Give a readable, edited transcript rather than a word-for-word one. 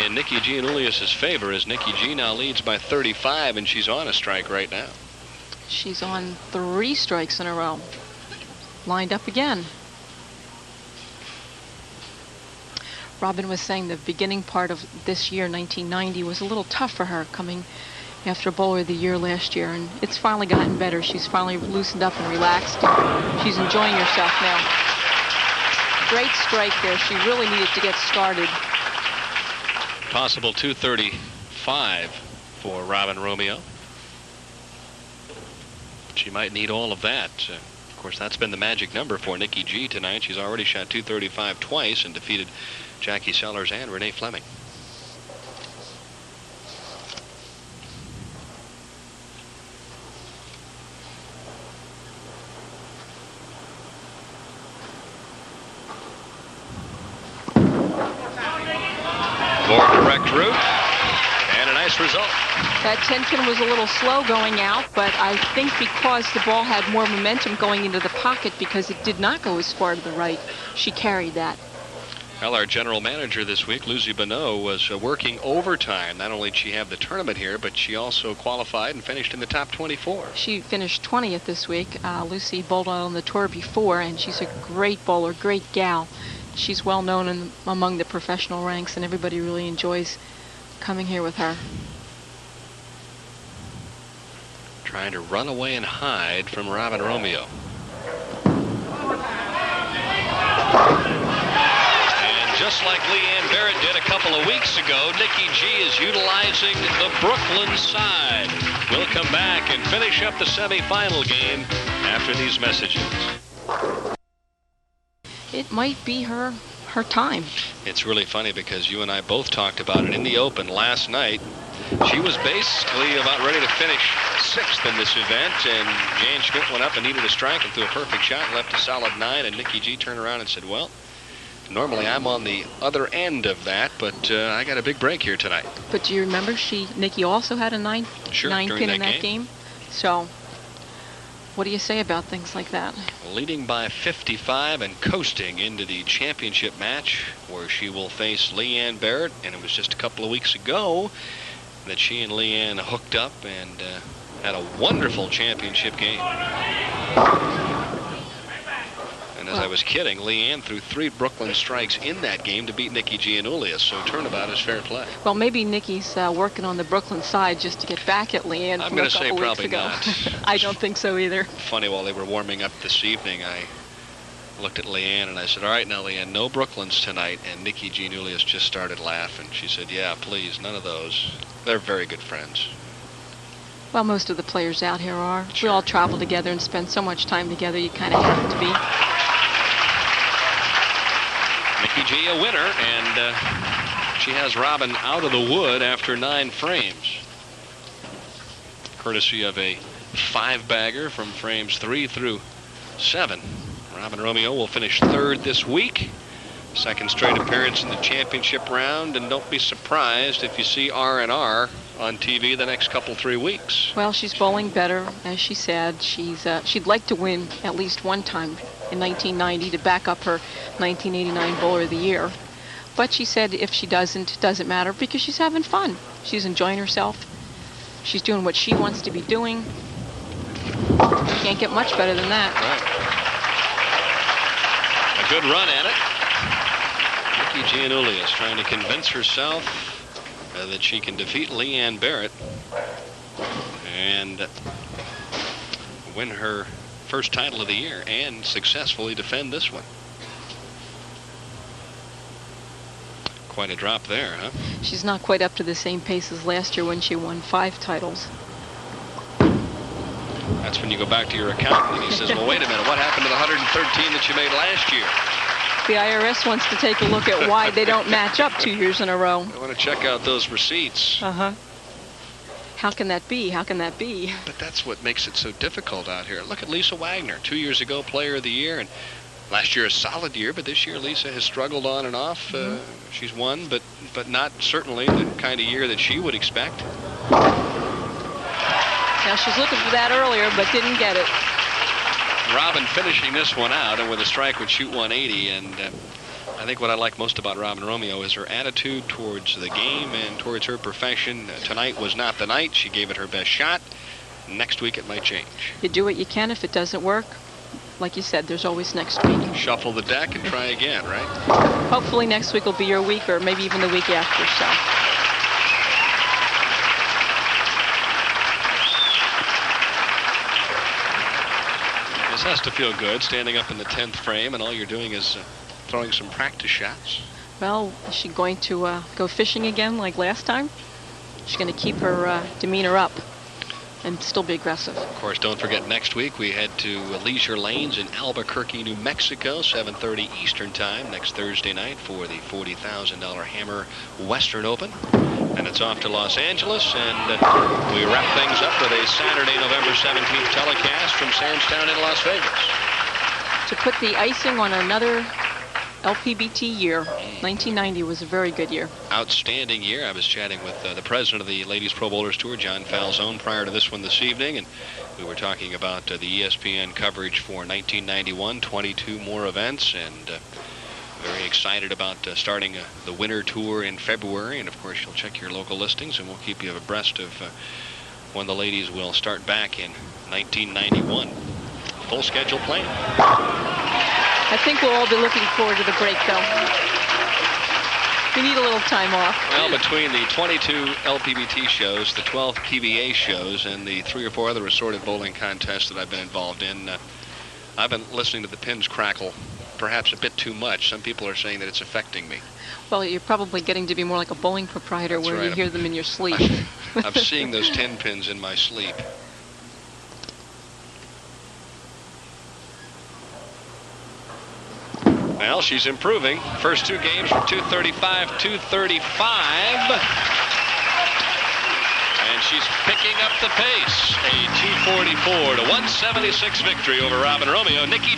in Nikki Gianulias' favor, as Nikki G now leads by 35, and she's on a strike right now. She's on 3 strikes in a row. Lined up again. Robin was saying the beginning part of this year, 1990, was a little tough for her, coming after Bowler of the Year last year, and it's finally gotten better. She's finally loosened up and relaxed. She's enjoying herself now. Great strike there. She really needed to get started. Possible 235 for Robin Romeo. She might need all of that. Of course, that's been the magic number for Nikki G tonight. She's already shot 235 twice and defeated Jackie Sellers and Renee Fleming. More direct route and a nice result. That 10-pin was a little slow going out, but I think because the ball had more momentum going into the pocket, because it did not go as far to the right, she carried that. Well, our general manager this week, Lucy Bonneau, was working overtime. Not only did she have the tournament here, but she also qualified and finished in the top 24. She finished 20th this week. Lucy bowled on the tour before, and she's a great bowler, great gal. She's well known among the professional ranks, and everybody really enjoys coming here with her. Trying to run away and hide from Robin Romeo. And just like Leanne Barrett did a couple of weeks ago, Nikki G is utilizing the Brooklyn side. We'll come back and finish up the semifinal game after these messages. It might be her time. It's really funny because you and I both talked about it in the Open last night. She was basically about ready to finish 6th in this event, and Jan Schmidt went up and needed a strike and threw a perfect shot and left a solid 9, and Nikki G turned around and said, well, normally I'm on the other end of that, but I got a big break here tonight. But do you remember Nikki also had a 9 pin in that game? So what do you say about things like that? Leading by 55 and coasting into the championship match, where she will face Leanne Barrett, and it was just a couple of weeks ago that she and Leanne hooked up and had a wonderful championship game. And as I was kidding, Leanne threw 3 Brooklyn strikes in that game to beat Nikki Gianulias, so turnabout is fair play. Well, maybe Nikki's working on the Brooklyn side just to get back at Leanne. I'm going to say probably not. I don't think so either. Funny, while they were warming up this evening, I looked at Leanne and I said, all right, now Leanne, no Brooklyns tonight. And Nikki Gianulias just started laughing. She said, yeah, please, none of those. They're very good friends. Well, most of the players out here are. Sure. We all travel together and spend so much time together, you kind of have to be. Nikki G a winner, and she has Robin out of the wood after 9 frames. Courtesy of a 5-bagger from frames 3 through 7. Robin Romeo will finish 3rd this week. 2nd straight appearance in the championship round, and don't be surprised if you see R&R on TV the next 3 weeks. Well, she's bowling better, as she said. She'd like to win at least one time in 1990 to back up her 1989 Bowler of the Year. But she said if she doesn't, it doesn't matter, because she's having fun. She's enjoying herself. She's doing what she wants to be doing. Can't get much better than that. Right. A good run at it. Nikki Gianulias trying to convince herself that she can defeat Leanne Barrett and win her first title of the year and successfully defend this one. Quite a drop there, huh? She's not quite up to the same pace as last year when she won 5 titles. That's when you go back to your accountant and he says, well, wait a minute, what happened to the 113 that you made last year? The IRS wants to take a look at why they don't match up 2 years in a row. I want to check out those receipts. Uh-huh. How can that be? How can that be? But that's what makes it so difficult out here. Look at Lisa Wagner, 2 years ago, Player of the Year, and last year a solid year, but this year Lisa has struggled on and off. She's won, but not certainly the kind of year that she would expect. Now, she's looking for that earlier, but didn't get it. Robin finishing this one out, and with a strike would shoot 180, and I think what I like most about Robin Romeo is her attitude towards the game and towards her profession. Tonight was not the night. She gave it her best shot. Next week it might change. You do what you can. If it doesn't work, like you said, there's always next week. Shuffle the deck and try again, right? Hopefully next week will be your week, or maybe even the week after. So. This has to feel good, standing up in the 10th frame, and all you're doing is throwing some practice shots. Well, is she going to go fishing again like last time? She's going to keep her demeanor up and still be aggressive. Of course, don't forget, next week we head to Leisure Lanes in Albuquerque, New Mexico, 7:30 Eastern Time next Thursday night for the $40,000 Hammer Western Open. And it's off to Los Angeles, and we wrap things up with a Saturday, November 17th telecast from Sam's Town in Las Vegas. To put the icing on another LPBT year, 1990 was a very good year. Outstanding year. I was chatting with the president of the Ladies Pro Bowlers Tour, John Falzone, prior to this one this evening, and we were talking about the ESPN coverage for 1991, 22 more events, and very excited about starting the winter tour in February. And of course, you'll check your local listings, and we'll keep you abreast of when the ladies will start back in 1991. Full schedule plan. I think we'll all be looking forward to the break, though. We need a little time off. Well, between the 22 LPBT shows, the 12 PBA shows, and the 3 or 4 other assorted bowling contests that I've been involved in, I've been listening to the pins crackle perhaps a bit too much. Some people are saying that it's affecting me. Well, you're probably getting to be more like a bowling proprietor. That's where right. You hear them in your sleep. I'm seeing those 10 pins in my sleep. Well, she's improving. First 2 games from 235, 235. And she's picking up the pace. A 244 to 176 victory over Robin Romeo. Nikki